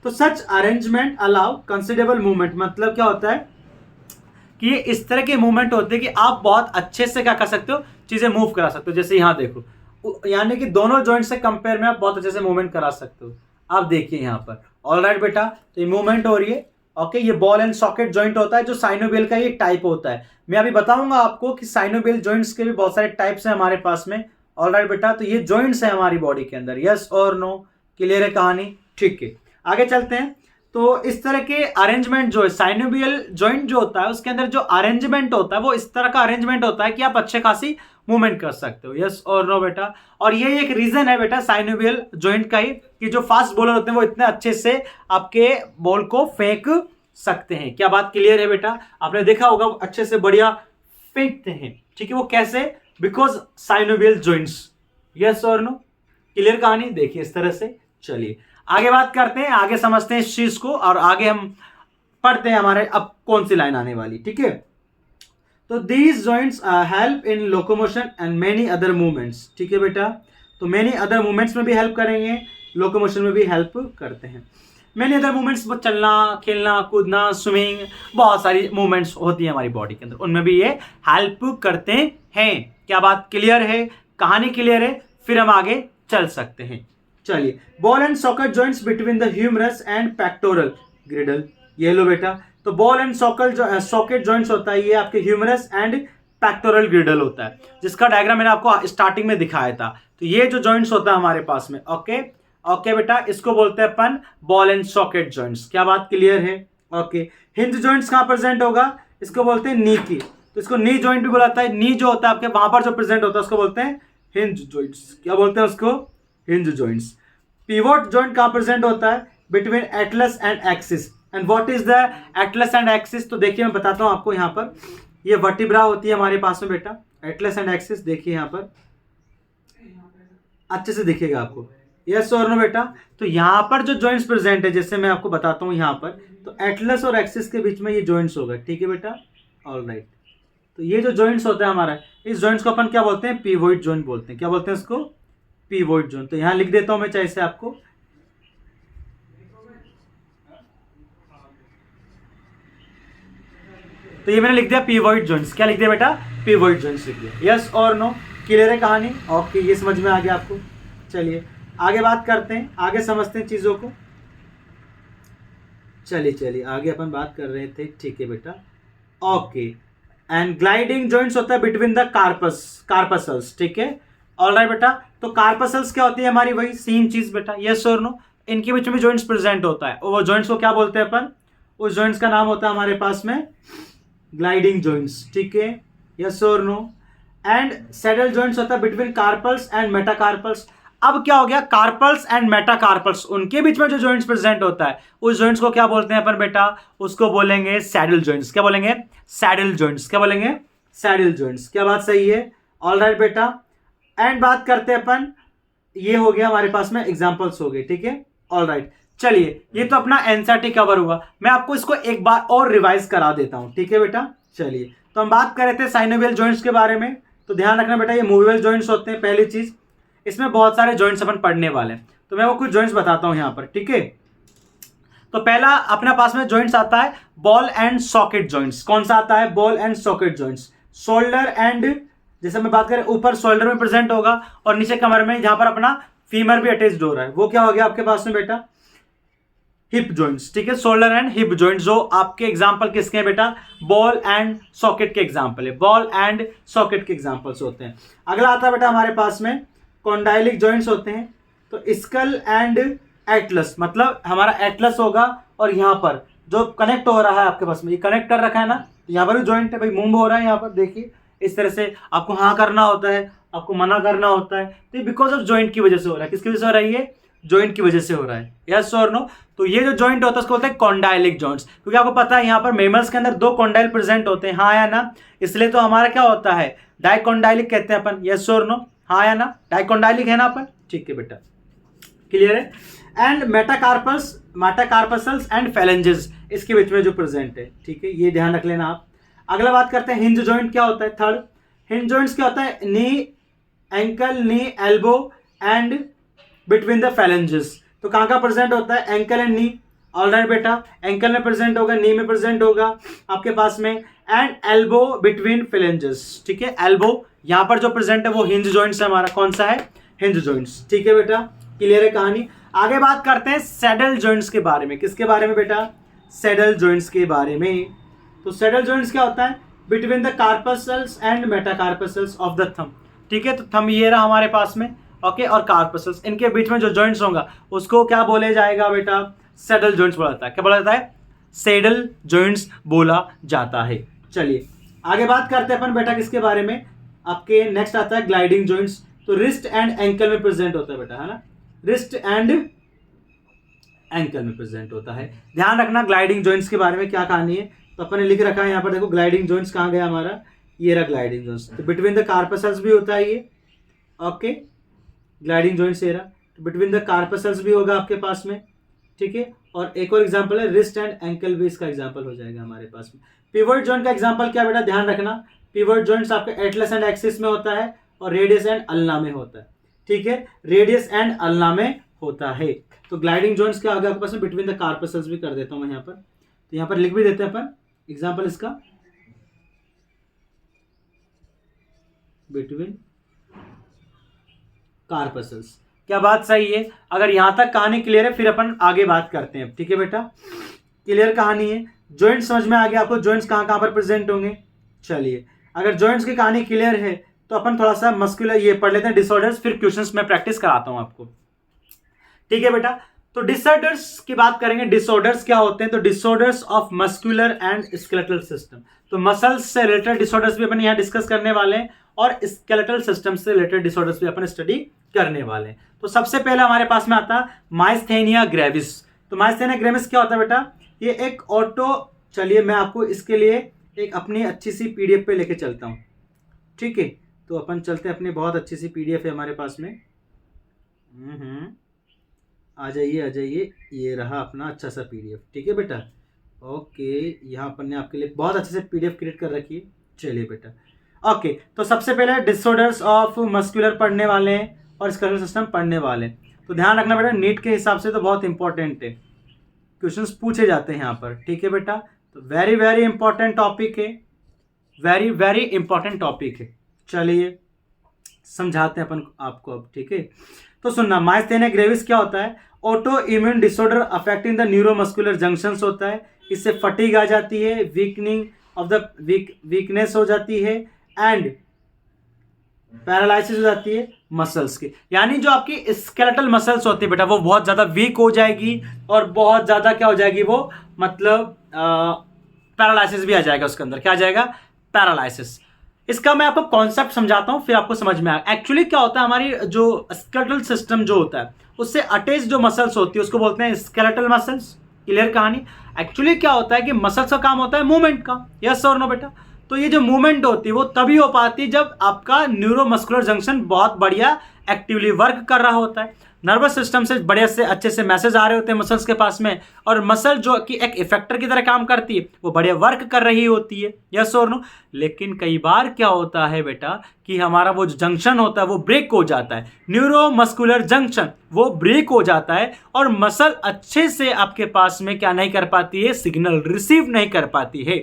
तो सच अरेंजमेंट अलाउ कंसिडरेबल मूवमेंट, मतलब क्या होता है कि ये इस तरह के मूवमेंट होते हैं कि आप बहुत अच्छे से क्या कर सकते हो, चीजें मूव करा सकते हो। जैसे यहाँ देखो, यानी कि दोनों जॉइंट से कंपेयर में आप बहुत अच्छे से मूवमेंट करा सकते हो। आप देखिए यहाँ पर, ऑलराइट बेटा, तो ये मूवमेंट हो रही है। ओके, ये बॉल एंड सॉकेट जॉइंट होता है जो साइनोवियल का ये टाइप होता है। मैं अभी बताऊंगा आपको कि साइनोवियल जॉइंट्स के भी बहुत सारे टाइप्स हैं हमारे पास में। ऑलराइट बेटा, तो ये जॉइंट्स है हमारी बॉडी के अंदर। यस और नो, क्लियर है कहानी? ठीक है, आगे चलते हैं। तो इस तरह के अरेंजमेंट जो है, साइनोवियल जॉइंट जो होता है उसके अंदर जो अरेंजमेंट होता है वो इस तरह का अरेंजमेंट होता है कि आप अच्छे खासी मूवमेंट कर सकते हो। यस और नो बेटा, और ये एक रीजन है बेटा साइनोवियल जॉइंट का ही कि जो फास्ट बॉलर होते हैं वो इतने अच्छे से आपके बॉल को फेंक सकते हैं। क्या बात क्लियर है बेटा? आपने देखा होगा अच्छे से बढ़िया फेंकते हैं, ठीक है, वो कैसे, बिकॉज साइनोवियल जॉइंट्स। यस और नो, क्लियर कहानी? देखिए इस तरह से। चलिए आगे बात करते हैं, आगे समझते हैं इस चीज को, और आगे हम पढ़ते हैं हमारे अब कौन सी लाइन आने वाली, ठीक है। तो these joints help in locomotion and many other movements, ठीक है बेटा। तो मेनी अदर मूवमेंट्स में भी हेल्प करेंगे, लोकोमोशन में भी हेल्प करते हैं। मेनी अदर मूवमेंट्स, चलना, खेलना, कूदना, स्विमिंग, बहुत सारी मूवमेंट्स होती है हमारी बॉडी के अंदर, उनमें भी ये हेल्प करते हैं। क्या बात क्लियर है? कहानी क्लियर है? फिर हम आगे चल सकते हैं, चलिए, ball and socket joints between the humerus and pectoral girdle, ये लो बेटा। तो बॉल एंड सॉकेट जॉइंट्स होता है ये आपके ह्यूमरस एंड पेक्टोरल ग्रिडल होता है, जिसका डायग्राम मैंने आपको स्टार्टिंग में दिखाया था। तो ये जो जॉइंट्स होता है हमारे पास में, ओके ओके बेटा, इसको बोलते हैं अपन बॉल एंड सॉकेट जॉइंट्स। क्या बात क्लियर है? ओके। हिंज जॉइंट्स कहां प्रेजेंट होगा? इसको बोलते हैं नी की, तो इसको नी जॉइंट भी बुलाता है। नी जो होता है आपके वहां पर जो प्रेजेंट होता है उसको बोलते हैं हिंज जॉइंट्स। क्या बोलते हैं उसको? Hinge joints. पिवोट जॉइंट कहां प्रेजेंट होता है? Between Atlas and axis. And what is the Atlas and axis? तो देखिए मैं बताता हूं आपको, यहां पर ये वर्टिब्रा होती है हमारे पास में बेटा, एटलस एंड एक्सिस। देखिए यहां पर अच्छे से दिखेगा आपको, यस और नो बेटा। तो यहां पर जो जॉइंट्स प्रेजेंट है, जैसे मैं आपको बताता हूं यहां पर, तो एटलस और एक्सिस के बीच में ये जॉइंट्स होगा, ठीक है बेटा, ऑलराइट। तो ये जो जॉइंट्स होता है हमारा, इस जॉइंट्स को अपन क्या बोलते हैं? पिवोट जॉइंट बोलते हैं। क्या बोलते हैं इसको? Pivot joint. तो यहां लिख देता हूं मैं चाहे से आपको, तो ये मैंने लिख दिया पिवोट जॉइंट्स। क्या लिख दिया बेटा? पिवोट जॉइंट्स लिख दिया। यस और नो? क्लियर है कहानी? ओके, ये समझ में आ गया आपको। चलिए आगे बात करते हैं, आगे समझते हैं चीजों को। चलिए चलिए आगे अपन बात कर रहे थे, ठीक है बेटा, ओके। एंड ग्लाइडिंग जॉइंट्स होता है बिटवीन द कार्पसल्स, ठीक है, ऑलराइट बेटा। तो कार्पसल्स क्या होती है हमारी? वही सेम चीज बेटा, यस और नो। इनके बीच में जॉइंट्स प्रेजेंट होता है, और वो जॉइंट्स को क्या बोलते हैं अपन? उस जॉइंट्स का नाम होता है हमारे पास में ग्लाइडिंग जॉइंट्स, ठीक है, यस और नो। एंड सैडल जॉइंट्स होता है बिटवीन कार्पल्स एंड मेटाकार्पल्स। अब क्या हो गया? कार्पल्स एंड मेटाकार्पल्स, उनके बीच में जो जॉइंट्स प्रेजेंट होता है उस जॉइंट्स को क्या बोलते हैं अपन बेटा? उसको बोलेंगे सैडल जॉइंट्स। क्या बोलेंगे? Saddle joints. क्या बोलेंगे? Saddle joints. क्या बात सही है? ऑलराइट बेटा। एंड बात करते हैं अपन, ये हो गया हमारे पास में एग्जांपल्स हो गए, ठीक है, ऑलराइट। चलिए ये तो अपना एनसीईआरटी कवर हुआ, मैं आपको इसको एक बार और रिवाइज करा देता हूं, ठीक है बेटा। चलिए, तो हम बात कर रहे थे साइनोवियल जॉइंट्स के बारे में। तो ध्यान रखना बेटा, ये मूवेबल जॉइंट्स होते हैं। पहली चीज, इसमें बहुत सारे जॉइंट्स अपन पढ़ने वाले हैं, तो मैं वो कुछ जॉइंट्स बताता हूं यहां पर, ठीक है। तो पहला अपने पास में जॉइंट्स आता है बॉल एंड सॉकेट जॉइंट्स। कौन सा आता है? Ball and socket joints. Shoulder and, जैसे मैं बात करें, ऊपर शोल्डर में प्रेजेंट होगा और नीचे कमर में, जहां पर अपना फीमर भी अटैच्ड हो रहा है, वो क्या हो गया आपके पास में बेटा? हिप जॉइंट्स, ठीक है, शोल्डर एंड हिप जॉइंट्स। जो आपके एग्जांपल किसके हैं बेटा? बॉल एंड सॉकेट के एग्जांपल है, बॉल एंड सॉकेट के एग्जांपल्स होते हैं। अगला आता है बेटा हमारे पास में कॉन्डाइलिक जॉइंट्स होते हैं। तो स्कल एंड एटलस, मतलब हमारा एटलस होगा और यहाँ पर जो कनेक्ट हो रहा है आपके पास में, ये कनेक्ट कर रखा है ना, यहाँ पर भी जॉइंट है भाई, मूव हो रहा है यहाँ पर, देखिए इस तरह से आपको हाँ करना होता है, आपको मना करना होता है। तो बिकॉज ऑफ जॉइंट की वजह से हो रहा है। किसकी वजह से हो रहा है? ये जॉइंट की वजह से हो रहा है, यस और नो। तो ये जो जॉइंट होता है उसको बोलते हैं कॉन्डाइलिक जॉइंट्स, क्योंकि आपको पता है यहाँ पर मेमल्स के अंदर दो कॉन्डाइल प्रेजेंट होते हैं, हाँ या ना, इसलिए तो हमारा क्या होता है? डाइकॉन्डाइलिक कहते हैं अपन, यस और नो, हाँ या ना, डाइकॉन्डाइलिक है ना अपन, ठीक है बेटा, क्लियर है। एंड मेटाकार्पसल्स एंड फैलेंजेस, इसके बीच में जो प्रेजेंट है, ठीक है, ये ध्यान रख लेना आप। अगला बात करते हैं हिंज जॉइंट क्या होता है, थर्ड। हिंज जॉइंट्स क्या होता है? Knee, ankle, knee, elbow and between the phalanges. तो कहां का प्रेजेंट होता है? एंकल एंड नी, ऑलराइट बेटा, एंकल में प्रेजेंट होगा, नी में प्रेजेंट होगा आपके पास में, एंड एल्बो बिटवीन फैलेंजेस, ठीक है। एल्बो यहां पर जो प्रेजेंट है वो हिंज जॉइंट्स है हमारा, कौन सा है? हिंज जॉइंट्स, ठीक है बेटा, क्लियर है कहानी। आगे बात करते हैं सैडल जॉइंट्स के बारे में। किसके बारे में बेटा? सैडल जॉइंट्स के बारे में। तो सैडल जॉइंट्स क्या होता है? Between the carpals and metacarpals of the thumb, ठीक है। तो थंब ये रहा हमारे पास में, ओके, और कार्पसल्स, इनके बीच में जो जॉइंट्स होगा उसको क्या बोले जाएगा बेटा? सैडल जॉइंट्स बोला जाता है। क्या बोला जाता है? सैडल जॉइंट्स बोला जाता है। चलिए आगे बात करते हैं अपन बेटा किसके बारे में? आपके नेक्स्ट आता है ग्लाइडिंग जॉइंट्स। तो रिस्ट एंड एंकल में प्रेजेंट होता है बेटा, है ना, रिस्ट एंड एंकल में प्रेजेंट होता है। ध्यान रखना ग्लाइडिंग जॉइंट्स के बारे में क्या कहानी है। तो अपन ने लिख रखा है यहाँ पर, देखो ग्लाइडिंग जॉइंट्स कहाँ गया हमारा? ये रहा ग्लाइडिंग जॉइंट्स। तो बिटवीन द कार्पसल्स भी होता है ये, ओके, ग्लाइडिंग जॉइंट्स ये रहा। तो बिटवीन द कार्पसल्स भी होगा आपके पास में, ठीक है। और एक और एग्जांपल है रिस्ट एंड एंकल, भी इसका एग्जांपल हो जाएगा हमारे पास में। पिवट जॉइंट का एग्जांपल क्या बेटा? ध्यान रखना, पिवट जॉइंट्स आपके एटलस एंड एक्सिस में होता है और रेडियस एंड अल्ना में होता है, ठीक है, रेडियस एंड अल्ना में होता है। तो ग्लाइडिंग जॉइंट्स क्या होगा आपके पास में? बिटवीन द कार्पसल्स भी कर देता हूं मैं यहाँ पर, तो यहाँ पर लिख भी देते हैं अपन एग्जांपल इसका, बिटवीन कार्पसल्स, क्या बात सही है? अगर यहाँ तक कहानी क्लियर है फिर अपन आगे बात करते हैं, ठीक है बेटा? क्लियर कहानी है? जॉइंट समझ में आ गया आपको? जॉइंट्स कहाँ कहाँ पर प्रेजेंट होंगे? चलिए, अगर जॉइंट्स की कहानी क्लियर है तो अपन थोड़ा सा मस्कुलर ये पढ़ लेते हैं डिसऑर्डर्स, फिर क्वेश्चंस में प्रैक्टिस कराता हूं आपको, ठीक है बेटा? तो डिसऑर्डर्स की बात करेंगे। डिसऑर्डर्स क्या होते हैं? तो disorders of muscular and skeletal system. तो मसल्स से रिलेटेड डिसऑर्डर्स भी अपन यहाँ डिस्कस करने वाले हैं और स्केलेटल सिस्टम से रिलेटेड डिसऑर्डर्स भी अपन स्टडी करने वाले हैं। तो सबसे पहले हमारे पास में आता है माइस्थेनिया ग्रेविस। तो माइस्थेनिया ग्रेविस क्या होता है बेटा? ये एक ऑटो, चलिए मैं आपको इसके लिए एक अपनी अच्छी सी पीडीएफ पे लेके चलता हूँ, ठीक है? तो अपन चलते हैं, अपनी बहुत अच्छी सी पीडीएफ है हमारे पास में। आ जाइए आ जाइए, ये रहा अपना अच्छा सा पीडीएफ, ठीक है बेटा? ओके, यहाँ अपन ने आपके लिए बहुत अच्छे से पीडीएफ क्रिएट कर रखी है। चलिए बेटा, ओके, तो सबसे पहले डिसऑर्डर्स ऑफ मस्कुलर पढ़ने वाले हैं और स्केलेटल सिस्टम पढ़ने वाले हैं। तो ध्यान रखना बेटा, नीट के हिसाब से तो बहुत इंपॉर्टेंट है, क्वेश्चंस पूछे जाते हैं यहाँ पर, ठीक है बेटा? तो वेरी वेरी इंपॉर्टेंट टॉपिक है, वेरी वेरी इंपॉर्टेंट टॉपिक है। चलिए समझाते हैं अपन आपको अब, ठीक है? तो सुनना, माइस्थेनिया ग्रेविस क्या होता है? Auto immune disorder affecting the neuromuscular junctions होता है। इससे फटीग आ जाती है, वीकनिंग ऑफ द वीकनेस हो जाती है एंड पैरालिसिस हो जाती है मसल्स की। यानी जो आपकी स्केलेटल मसल्स होती है बेटा वो बहुत ज्यादा वीक हो जाएगी और बहुत ज्यादा क्या हो जाएगी वो, मतलब पैरालिसिस भी आ जाएगा उसके अंदर। क्या आ जाएगा? पैरालिसिस। इसका मैं आपको कॉन्सेप्ट समझाता हूं फिर आपको समझ में आएगा। एक्चुअली क्या होता है, हमारी जो स्केलेटल सिस्टम जो होता है उससे अटैच जो मसल्स होती है उसको बोलते हैं स्केलेटल मसल्स। क्लियर कहानी? एक्चुअली क्या होता है कि मसल्स का काम होता है मूवमेंट का, यस और नो बेटा? तो ये जो मूवमेंट होती है वो तभी हो पाती है जब आपका न्यूरोमस्कुलर जंक्शन बहुत बढ़िया एक्टिवली वर्क कर रहा होता है, नर्वस सिस्टम से बढ़िया से अच्छे से मैसेज आ रहे होते हैं मसल्स के पास में, और मसल जो कि एक इफेक्टर की तरह काम करती है वो बढ़िया वर्क कर रही होती है, यस और नो? लेकिन कई बार क्या होता है बेटा कि हमारा वो जो जंक्शन होता है वो ब्रेक हो जाता है, न्यूरोमस्कुलर जंक्शन वो ब्रेक हो जाता है और मसल अच्छे से आपके पास में क्या नहीं कर पाती है, सिग्नल रिसीव नहीं कर पाती है।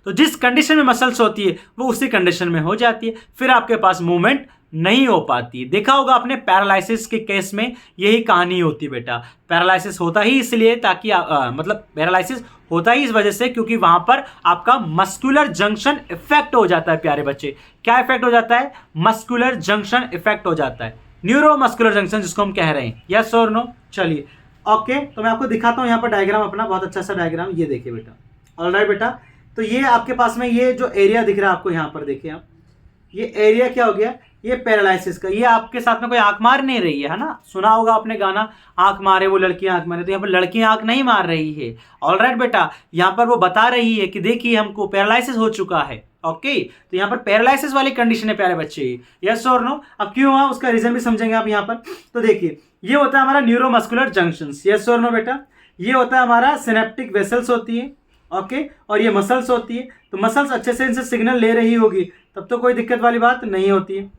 तो जिस कंडीशन में मसल्स होती है वो उसी कंडीशन में हो जाती है, फिर आपके पास मूवमेंट नहीं हो पाती। देखा होगा आपने पैरालिसिस के केस में यही कहानी होती है बेटा। पैरालिसिस होता ही इसलिए ताकि मतलब पैरालिसिस होता ही इस वजह से क्योंकि वहां पर आपका मस्कुलर जंक्शन इफेक्ट हो जाता है प्यारे बच्चे। क्या इफेक्ट हो जाता है? मस्कुलर जंक्शन इफेक्ट हो जाता है, न्यूरोमस्कुलर जंक्शन जिसको हम कह रहे हैं, यस और नो? चलिए ओके, तो मैं आपको दिखाता हूं यहाँ पर डायग्राम अपना, बहुत अच्छा सा डायग्राम, ये देखिए बेटा। ऑलराइट बेटा, तो ये आपके पास में ये जो एरिया दिख रहा है आपको यहाँ पर, देखिए आप, ये एरिया क्या हो गया? ये पैरालिसिस का। ये आपके साथ में कोई आंख मार नहीं रही है ना? सुना होगा आपने गाना, आंख मारे वो लड़की आंख मारे, तो यहाँ पर लड़की आंख नहीं मार रही है। ऑलराइट बेटा, यहाँ पर वो बता रही है कि देखिए हमको पैरालिसिस हो चुका है। ओके, तो यहाँ पर पैरालिसिस वाली कंडीशन है प्यारे बच्चे, यस और नो? अब क्यों हुआ उसका रीजन भी समझेंगे आप यहाँ पर। तो देखिए, ये होता है हमारा न्यूरोमस्कुलर जंक्शंस, यस और नो बेटा? ये होता है हमारा सिनेप्टिक वेसल्स होती है, ओके, और ये मसल्स होती है। तो मसल्स अच्छे से इनसे सिग्नल ले रही होगी तब तो कोई दिक्कत वाली बात नहीं होती है,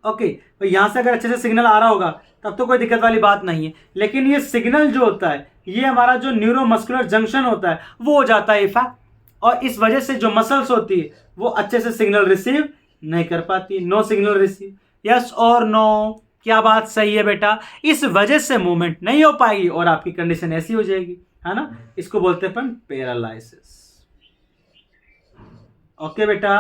ओके। तो यहां से अगर अच्छे से सिग्नल आ रहा होगा तब तो कोई दिक्कत वाली बात नहीं है। लेकिन ये सिग्नल जो होता है, ये हमारा जो न्यूरोमस्कुलर जंक्शन होता है वो हो जाता है इफेक्ट, और इस वजह से जो मसल्स होती है वो अच्छे से सिग्नल रिसीव नहीं कर पाती, नो सिग्नल रिसीव, यस और नो? क्या बात सही है बेटा? इस वजह से मूवमेंट नहीं हो पाएगी और आपकी कंडीशन ऐसी हो जाएगी, है ना? इसको बोलते हैं अपन पैरालिसिस। ओके बेटा,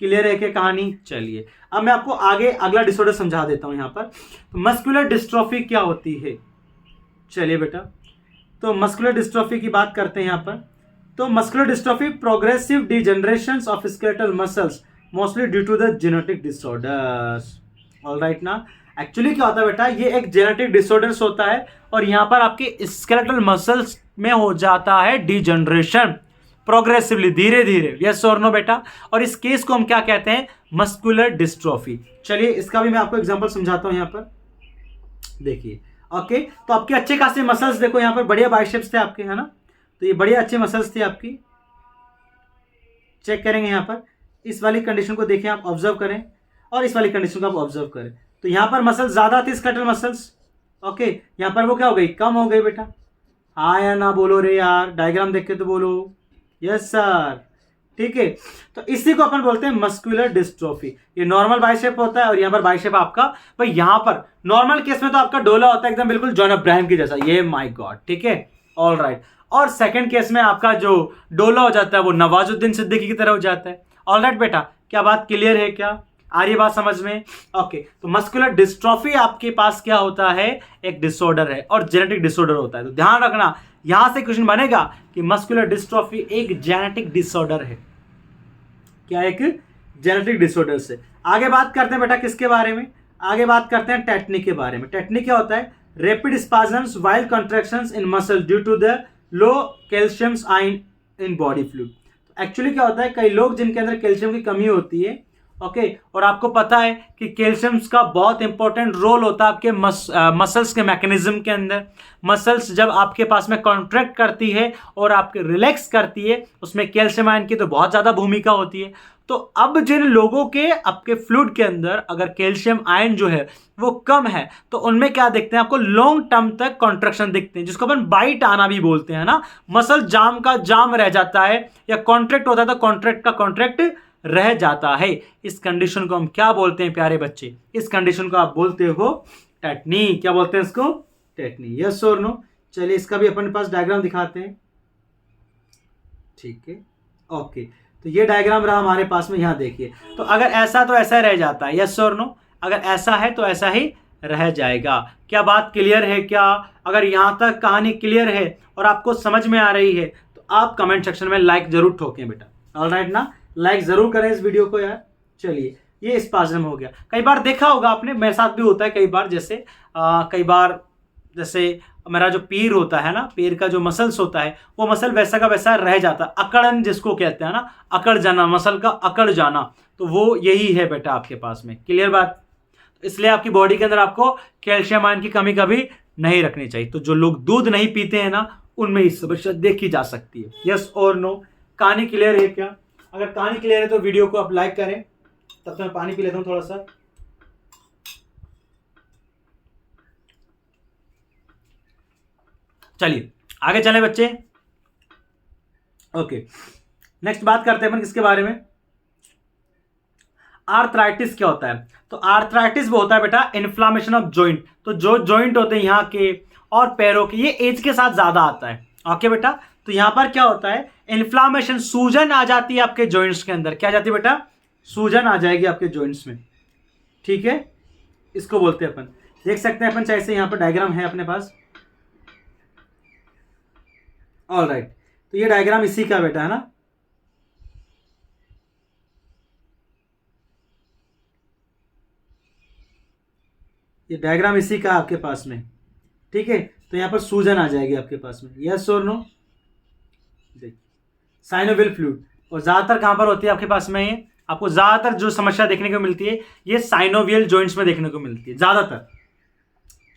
क्लियर है क्या कहानी? चलिए अब मैं आपको आगे अगला डिसऑर्डर समझा देता हूं यहां पर। तो मस्कुलर डिस्ट्रोफी क्या होती है? चलिए बेटा, तो मस्कुलर डिस्ट्रोफी की बात करते हैं यहां पर। तो muscular dystrophy progressive degeneration of skeletal muscles mostly due to the genetic disorders. Alright ना? एक्चुअली क्या होता है बेटा, ये एक जेनेटिक डिसऑर्डर्स होता है और यहां पर आपके स्केलेटल मसल्स में हो जाता है डिजेनरेशन प्रोग्रेसिवली, धीरे धीरे, यस और नो बेटा? और इस केस को हम क्या कहते हैं? Muscular dystrophy. चलिए इसका भी मैं आपको एग्जांपल समझाता हूं यहां पर, देखिए। ओके, तो आपके अच्छे खासे मसल्स देखो यहां पर, बढ़िया बाइसेप्स थे आपके, है ना? तो ये बढ़िया अच्छे मसल्स थे आपकी, चेक करेंगे यहां पर। इस वाली कंडीशन को देखें आप, ऑब्जर्व करें, और इस वाली कंडीशन को आप ऑब्जर्व करें। तो यहां पर मसल्स ज्यादा थी, स्केलेटल मसल्स, ओके। यहां पर वो क्या हो गई? कम हो गई बेटा। हाँ या ना बोलो रे यार, डायग्राम देख के तो बोलो, यस सर। ठीक है। तो इसी को अपन बोलते हैं मस्कुलर डिस्ट्रोफी। ये नॉर्मल बाइसेप होता है और यहाँ पर बाइसेप आपका, भाई यहाँ पर नॉर्मल केस में तो आपका डोला होता है एकदम बिल्कुल जॉन अब्राहम की जैसा, ये माय गॉड, ठीक है, ऑल राइट। और सेकंड केस में आपका जो डोला हो जाता है वो नवाजुद्दीन सिद्दीकी की तरह हो जाता है। ऑल राइट बेटा, क्या बात क्लियर है, क्या आ रही बात समझ में? ओके, तो मस्कुलर डिस्ट्रोफी आपके पास क्या होता है, एक डिसऑर्डर है और जेनेटिक डिसऑर्डर होता है। तो ध्यान रखना, यहां से क्वेश्चन बनेगा कि मस्कुलर डिस्ट्रोफी एक जेनेटिक डिसऑर्डर है। क्या, एक जेनेटिक डिसऑर्डर से। आगे बात करते हैं बेटा किसके बारे में, आगे बात करते हैं टेटनिक के बारे में। टेटनिक क्या होता है, rapid spasms wild contractions in muscle due to the low calcium ion in body fluid. Actually क्या होता है, कई लोग जिनके अंदर कैल्शियम की कमी होती है, ओके, और आपको पता है कि कैल्शियम का बहुत इंपॉर्टेंट रोल होता है आपके मसल्स के मैकेनिज्म के अंदर। मसल्स जब आपके पास में कॉन्ट्रैक्ट करती है और आपके रिलैक्स करती है, उसमें कैल्शियम आयन की तो बहुत ज़्यादा भूमिका होती है। तो अब जिन लोगों के आपके फ्लूइड के अंदर अगर कैल्शियम आयन जो है वो कम है, तो उनमें क्या दिखते हैं आपको, लॉन्ग टर्म तक कॉन्ट्रैक्शन दिखते हैं, जिसको अपन बाइट आना भी बोलते हैं ना। मसल जाम का जाम रह जाता है या कॉन्ट्रैक्ट होता है तो कॉन्ट्रैक्ट का कॉन्ट्रैक्ट रह जाता है। इस कंडीशन को हम क्या बोलते हैं प्यारे बच्चे, इस कंडीशन को आप बोलते हो टेटनी। क्या बोलते हैं इसको, टेटनी, यस और नो। चलिए इसका भी अपने पास डायग्राम दिखाते हैं, ठीक है, ओके। तो ये डायग्राम रहा हमारे पास में, यहां देखिए। तो अगर ऐसा तो ऐसा रह जाता है, यस और नो, अगर ऐसा है तो ऐसा ही रह जाएगा। क्या बात क्लियर है, क्या? अगर यहां तक कहानी क्लियर है और आपको समझ में आ रही है तो आप कमेंट सेक्शन में लाइक जरूर ठोकें बेटा, ऑलराइट ना, लाइक जरूर करें इस वीडियो को यार। चलिए, ये स्पाज्म हो गया। कई बार देखा होगा आपने, मेरे साथ भी होता है कई बार, जैसे कई बार जैसे मेरा जो पैर होता है ना, पैर का जो मसल्स होता है वो मसल वैसा का वैसा रह जाता है, अकड़न जिसको कहते हैं ना, अकड़ जाना, मसल का अकड़ जाना, तो वो यही है बेटा आपके पास में। क्लियर बात? इसलिए आपकी बॉडी के अंदर आपको कैल्शियम आयन की कमी कभी नहीं रखनी चाहिए। तो जो लोग दूध नहीं पीते हैं ना, उनमें इस समस्या देखी जा सकती है, यस और नो। कहानी क्लियर है क्या? अगर कहानी क्लियर है तो वीडियो को आप लाइक करें। तब तक मैं पानी पी लेता हूं थोड़ा सा। चलिए आगे चले बच्चे, ओके। नेक्स्ट बात करते हैं अपन किसके बारे में, आर्थराइटिस क्या होता है। तो आर्थराइटिस वो होता है बेटा इन्फ्लामेशन ऑफ जॉइंट। तो जो जॉइंट होते हैं यहाँ के और पैरों के, ये एज के साथ ज्यादा आता है, ओके बेटा। तो यहां पर क्या होता है, इन्फ्लामेशन, सूजन आ जाती है आपके जॉइंट्स के अंदर। क्या आ जाती है बेटा, सूजन आ जाएगी आपके जॉइंट्स में, ठीक है, इसको बोलते हैं अपन। देख सकते हैं अपन, चाहे से यहां पर डायग्राम है अपने पास, ऑल राइट। तो ये डायग्राम इसी का बेटा है ना, ये डायग्राम इसी का आपके पास में, ठीक है। तो यहां पर सूजन आ जाएगी आपके पास में, यस और नो। देखिए साइनोवियल फ्लूइड, और ज्यादातर कहां पर होती है आपके पास में, ये आपको ज्यादातर जो समस्या देखने को मिलती है ये साइनोवियल जॉइंट्स में देखने को मिलती है ज्यादातर।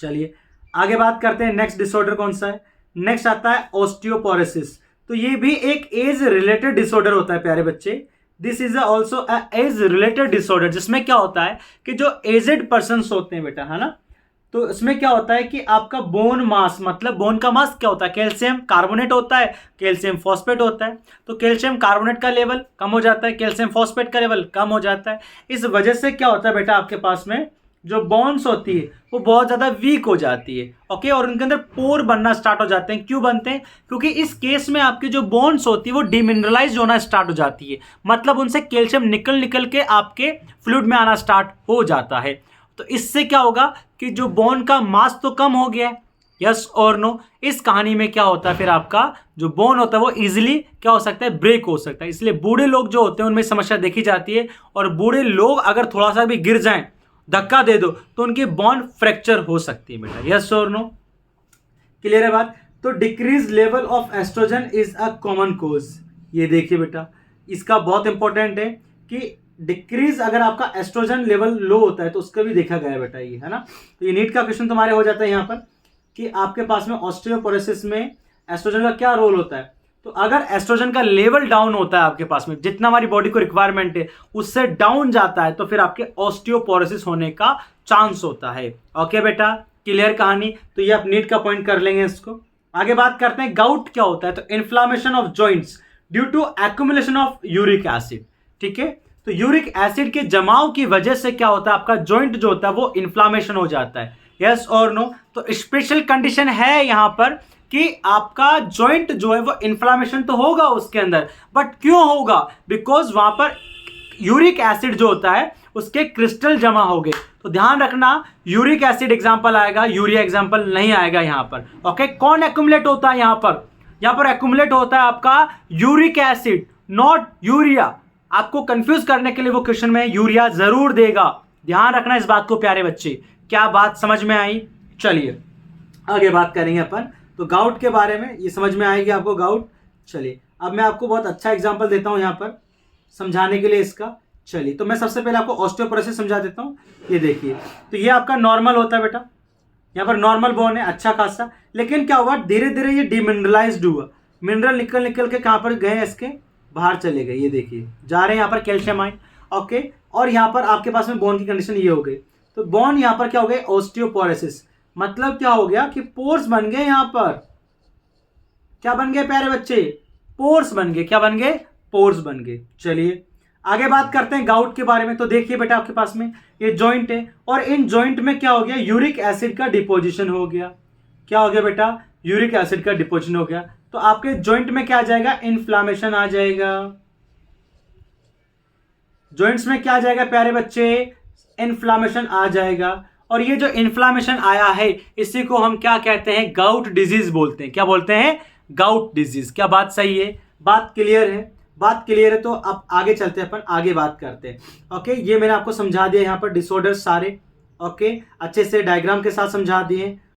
चलिए आगे बात करते हैं, नेक्स्ट डिसऑर्डर कौन सा है। नेक्स्ट आता है ऑस्टियोपोरोसिस। तो ये भी एक एज रिलेटेड डिसऑर्डर होता है प्यारे बच्चे। This is also age related disorder, जिसमें क्या होता है कि जो एजेड पर्सन होते हैं बेटा, है ना, तो इसमें क्या होता है कि आपका बोन मास, मतलब बोन का मास क्या होता है, कैल्शियम कार्बोनेट होता है, कैल्शियम फॉस्फेट होता है। तो कैल्शियम कार्बोनेट का लेवल कम हो जाता है, कैल्शियम फॉस्फेट का लेवल कम हो जाता है। इस वजह से क्या होता है बेटा, आपके पास में जो बोन्स होती है वो बहुत ज़्यादा वीक हो जाती है, ओके, और उनके अंदर पोर बनना स्टार्ट हो जाते हैं। क्यों बनते हैं? क्योंकि इस केस में आपकी जो बोन्स होती है वो डिमिनरलाइज होना स्टार्ट हो जाती है, मतलब उनसे कैल्शियम निकल निकल के आपके फ्लूइड में आना स्टार्ट हो जाता है। तो इससे क्या होगा कि जो बोन का मास तो कम हो गया है, यस और नो। इस कहानी में क्या होता है, फिर आपका जो बोन होता है वो इजीली क्या हो सकता है, ब्रेक हो सकता है। इसलिए बूढ़े लोग जो होते हैं उनमें समस्या देखी जाती है, और बूढ़े लोग अगर थोड़ा सा भी गिर जाएं, धक्का दे दो, तो उनकी बोन फ्रैक्चर हो सकती है बेटा, यस और नो। क्लियर है बात? तो decrease level of estrogen is a common cause. ये देखिए बेटा, इसका बहुत इंपॉर्टेंट है कि डिक्रीज अगर आपका एस्ट्रोजन लेवल लो होता है तो उसका भी देखा गया है बेटा, ये है ना। तो ये नीट का क्वेश्चन तुम्हारे हो जाता है यहाँ पर कि आपके पास में ऑस्टियोपोरोसिस में एस्ट्रोजन का क्या रोल होता है। तो अगर एस्ट्रोजन का लेवल डाउन होता है आपके पास में, जितना हमारी बॉडी को रिक्वायरमेंट है उससे डाउन जाता है, तो फिर आपके ऑस्टियोपोरोसिस होने का चांस होता है, ओके बेटा। क्लियर कहानी? तो ये आप नीट का पॉइंट कर लेंगे इसको। आगे बात करते हैं, गाउट क्या होता है। तो inflammation of joints due to accumulation of uric acid. ठीक है, तो यूरिक एसिड के जमाव की वजह से क्या होता है, आपका जॉइंट जो होता है वो इन्फ्लामेशन हो जाता है। यस और नो? तो स्पेशल कंडीशन है यहां पर कि आपका जॉइंट जो है वो इन्फ्लामेशन तो होगा उसके अंदर, बट क्यों होगा? बिकॉज वहां पर यूरिक एसिड जो होता है उसके क्रिस्टल जमा हो गए। तो ध्यान रखना, यूरिक एसिड एग्जांपल आएगा, यूरिया एग्जांपल नहीं आएगा यहां पर। ओके, कौन एक्यूमुलेट होता है यहां पर? यहां पर एक्यूमुलेट होता है आपका यूरिक एसिड, नॉट यूरिया। आपको कंफ्यूज करने के लिए वो क्वेश्चन में यूरिया जरूर देगा, ध्यान रखना इस बात को प्यारे बच्चे। क्या बात समझ में आई? चलिए आगे बात करेंगे अपन। तो गाउट के बारे में ये समझ में आएगी आपको, गाउट। चलिए अब मैं आपको बहुत अच्छा एग्जांपल देता हूं यहां पर समझाने के लिए इसका। चलिए तो मैं सबसे पहले आपको ऑस्टियोपोरोसिस समझा देता हूं। ये देखिए, तो ये आपका नॉर्मल होता है बेटा, यहाँ पर नॉर्मल बोन है अच्छा खासा, लेकिन क्या हुआ, धीरे धीरे ये डिमिनरलाइज्ड हुआ। मिनरल निकल निकल के कहां पर गए, इसके बाहर चले गए। ये देखिए जा रहे हैं यहाँ पर कैल्शियम आयन। ओके, और यहाँ पर आपके पास में बोन की कंडीशन ये हो गई। तो बोन यहाँ पर क्या हो गए, ऑस्टियोपोरोसिस। मतलब क्या हो गया कि पोर्स बन गए यहाँ पर। क्या बन गए प्यारे बच्चे? पोर्स बन गए। क्या बन गए? पोर्स बन गए। चलिए आगे बात करते हैं गाउट के बारे में। तो देखिए बेटा आपके पास में ये जॉइंट है, और इन जॉइंट में क्या हो गया, यूरिक एसिड का डिपोजिशन हो गया। क्या हो गया बेटा? यूरिक एसिड का डिपोजिशन हो गया। तो आपके जॉइंट में क्या आ जाएगा, इन्फ्लामेशन आ जाएगा। जॉइंट्स में क्या आ जाएगा प्यारे बच्चे, इन्फ्लामेशन आ जाएगा। और ये जो इन्फ्लामेशन आया है इसी को हम क्या कहते हैं, गाउट डिजीज बोलते हैं। क्या बोलते हैं? Gout disease. क्या बात सही है? बात क्लियर है? बात क्लियर है तो अब आगे चलते हैं, अपन आगे बात करते हैं। ओके, ये मैंने आपको समझा दिया यहाँ पर डिसऑर्डर सारे। ओके, अच्छे से डायग्राम के साथ समझा दिए।